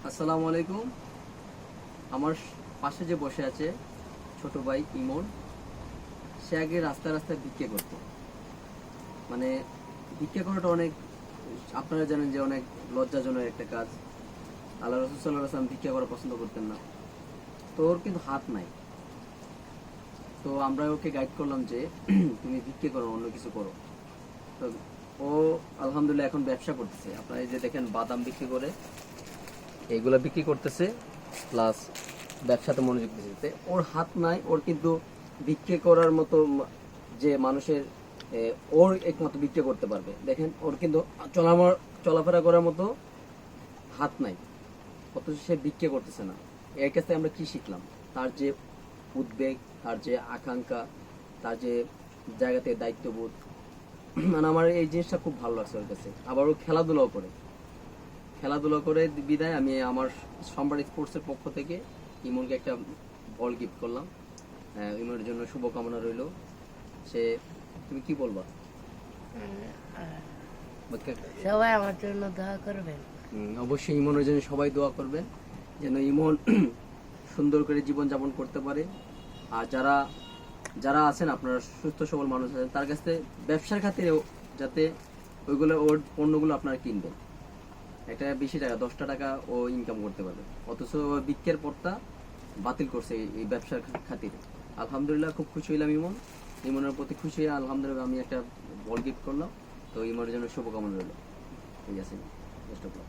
আসসালামু আলাইকুম। আমার পাশে যে বসে আছে ছোট ভাই ইমন, সে আগে রাস্তায় রাস্তায় ভিক্ষে করতো। মানে ভিক্ষে করাটা অনেক, আপনারা জানেন যে অনেক লজ্জাজনক একটা কাজ। আল্লাহ রাসূল সাল্লাল্লাহু আলাইহি ওয়াসাল্লাম ভিক্ষা করা পছন্দ করতেন না। তো ওর কিন্তু হাত নাই। তো আমরা ওকে গাইড করলাম যে তুমি ভিক্ষে করো, অন্য কিছু করো। তো ও আলহামদুলিল্লাহ এখন ব্যবসা করতেছে। আপনারা এই যে দেখেন বাদাম বিক্রি করে, এইগুলা বিক্রি করতেছে, প্লাস ব্যবসাতে মনোযোগ দিতেছে। ওর হাত নাই, ওর কিন্তু ভিক্ষে করার মতো যে মানুষের ওর একমাত্র ভিক্ষে করতে পারবে। দেখেন ওর কিন্তু চলাফেরা করার মতো হাত নাই, অথচ সে ভিক্ষে করতেছে না। এর কাছে আমরা কি শিখলাম? তার যে উদ্বেগ, তার যে আকাঙ্ক্ষা, তার যে জায়গাতে দায়িত্ববোধ, মানে আমার এই জিনিসটা খুব ভালো লাগছে ওর কাছে। আবার ও খেলাধুলা করে বিদায় আমি আমার সম্রাট স্পোর্টসের পক্ষ থেকে ইমনকে একটা বল গিফট করলাম। ইমনের জন্য শুভকামনা রইল। সে, তুমি কি বলবা? সবাই আমার জন্য দোয়া করবেন। অবশ্যই ইমনের জন্য সবাই দোয়া করবেন, যেন ইমন সুন্দর করে জীবন যাপন করতে পারে। আর যারা যারা আছেন, আপনারা সুস্থ সবল মানুষ আছেন, তার কাছে ব্যবসার খাতিরেও যাতে ওইগুলো, ওর পণ্যগুলো আপনারা কিনবেন। একটা বেশি টাকা, 10টা টাকা ও ইনকাম করতে পারবে, অথচ বিক্রির পরটা বাতিল করছে এই ব্যবসার খাতিরে। আলহামদুলিল্লাহ খুব খুশি হইলাম ইমনের প্রতি খুশি হয়ে আলহামদুলিল্লাহ আমি একটা বল গিফট করলাম। তো ইমনের জন্য শুভকামনা রইল। ঠিক আছে, বেস্ট অফ লাক।